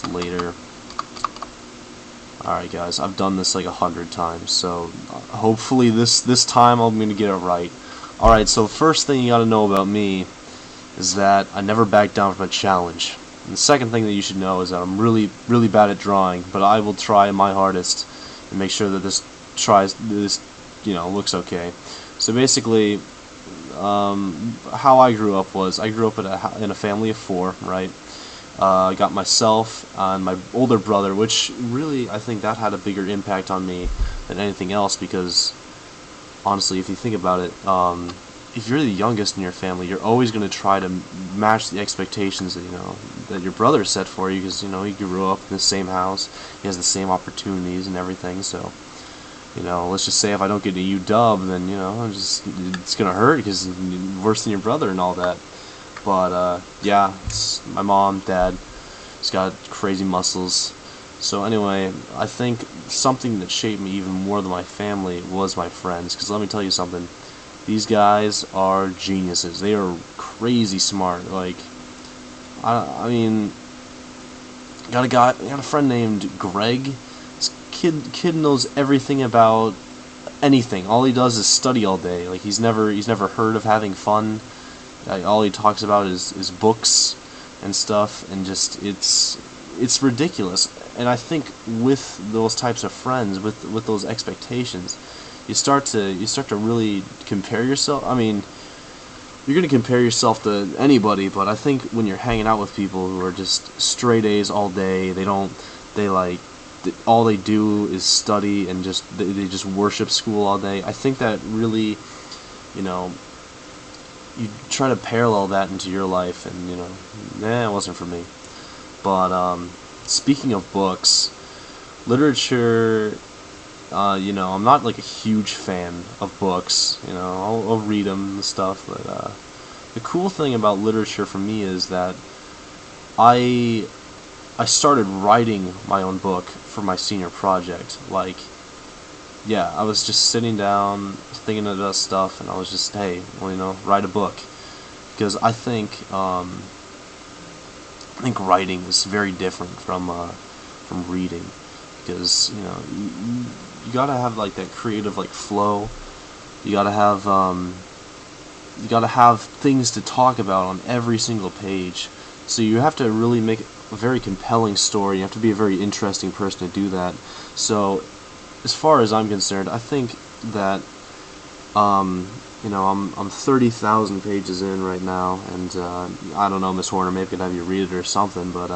minutes later. Alright guys, I've done this like 100 times, so hopefully this time I'm going to get it right. Alright, so first thing you gotta know about me is that I never back down from a challenge. And the second thing that you should know is that I'm really bad at drawing, but I will try my hardest and make sure that this looks okay. So basically, how I grew up was, I grew up in a family of 4, right? I got myself and my older brother, which really, I think that had a bigger impact on me than anything else, because honestly, if you think about it, if you're the youngest in your family, you're always going to try to match the expectations that your brother set for you, because he grew up in the same house, he has the same opportunities and everything. So let's just say if I don't get a UW, then it's gonna hurt because it's worse than your brother and all that. But yeah, it's my mom, dad. He's got crazy muscles. So anyway, I think something that shaped me even more than my family was my friends. Because let me tell you something, these guys are geniuses. They are crazy smart. Like, I mean, got a friend named Greg. This kid knows everything about anything. All he does is study all day. Like, he's never heard of having fun. All he talks about is books and stuff, and just it's ridiculous. And I think with those types of friends, with those expectations, you start to really compare yourself. I mean, you're gonna compare yourself to anybody, but I think when you're hanging out with people who are just straight A's all day, all they do is study and they just worship school all day. I think that really, you try to parallel that into your life, and it wasn't for me. But speaking of books, literature, I'm not like a huge fan of books. I'll read them and stuff, but the cool thing about literature for me is that I started writing my own book for my senior project. Like, yeah, I was just sitting down thinking about stuff, and I was just, hey, write a book, because I think writing is very different from reading, because you gotta have like that creative flow. You gotta have things to talk about on every single page. So you have to really make a very compelling story. You have to be a very interesting person to do that. So, as far as I'm concerned, I think that I'm 30,000 pages in right now, and I don't know, Miss Horner, maybe I could have you read it or something, but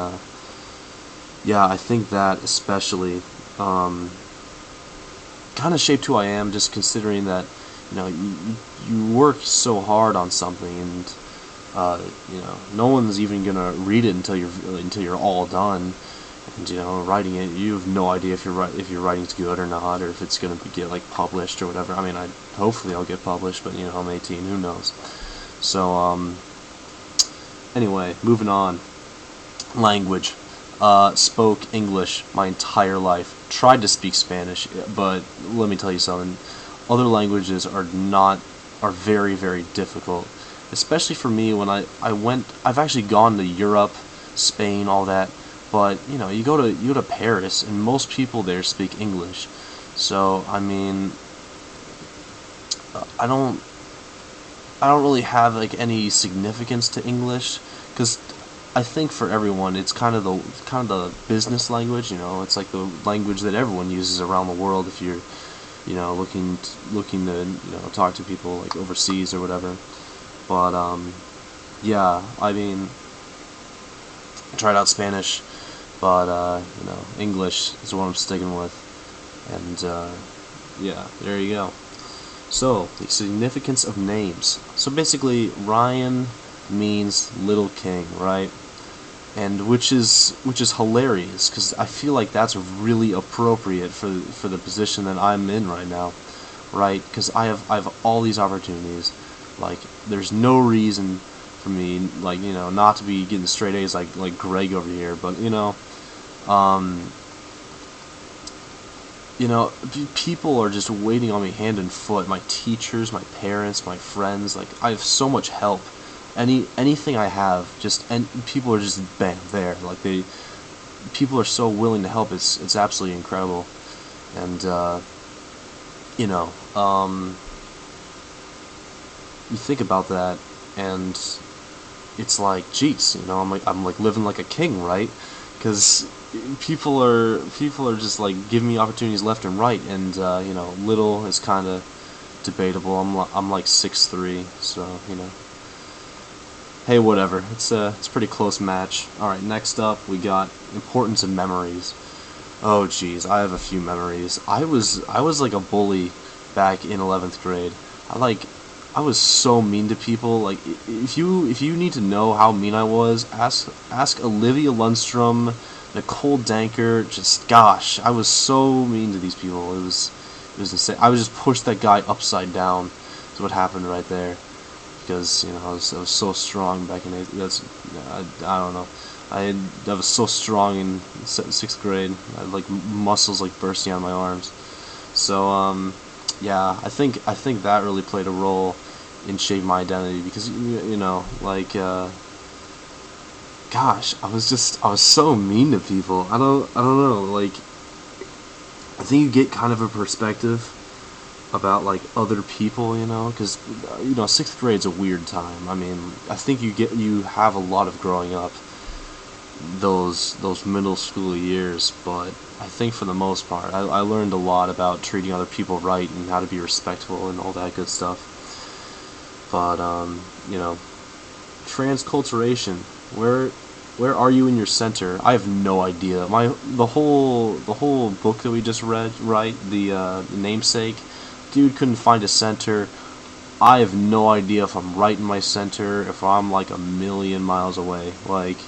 yeah, I think that especially kind of shaped who I am, just considering that you work so hard on something, and no one's even gonna read it until you're all done. And writing it, you have no idea if your writing's good or not, or if it's gonna get published or whatever. I mean, hopefully I'll get published, but I'm 18, who knows? So anyway, moving on. Language. Spoke English my entire life. Tried to speak Spanish, but let me tell you something. Other languages are very, very difficult. Especially for me, when I've actually gone to Europe, Spain, all that. But you go to Paris, and most people there speak English. So I mean, I don't really have any significance to English, because I think for everyone it's kind of the business language. It's like the language that everyone uses around the world if you're looking to talk to people overseas or whatever. But yeah, I mean, I tried out Spanish, but English is what I'm sticking with. And yeah, there you go. So, the significance of names. So basically, Ryan means little king, right? And which is hilarious, because I feel like that's really appropriate for the position that I'm in right now, right? Because I have all these opportunities. There's no reason for me not to be getting straight A's like Greg over here, but people are just waiting on me hand and foot. My teachers, my parents, my friends, I have so much help. Anything I have, and people are just bam there. people are so willing to help. It's absolutely incredible. And you know, you think about that, and it's like, geez, I'm like living like a king, right? Because people are just like giving me opportunities left and right, and little is kind of debatable. I'm like 6'3", so hey, whatever. It's a pretty close match. All right, next up we got importance of memories. Oh, geez, I have a few memories. I was like a bully back in 11th grade. I was so mean to people. Like, if you need to know how mean I was, ask Olivia Lundstrom, Nicole Danker. Just gosh, I was so mean to these people. It was insane. I would just push that guy upside down. That's what happened right there. Because I was so strong back in eighth. I don't know. I was so strong in sixth grade. I had like muscles like bursting out of my arms. So yeah, I think that really played a role in shaping my identity because gosh, I was so mean to people. I don't know, like I think you get kind of a perspective about like other people, because sixth grade's a weird time. I mean, I think you have a lot of growing up those middle school years, but I think for the most part, I learned a lot about treating other people right and how to be respectful and all that good stuff. But transculturation, where are you in your center? I have no idea. The whole book that we just read, right? The namesake, dude couldn't find a center. I have no idea if I'm right in my center, if I'm like a million miles away. Like,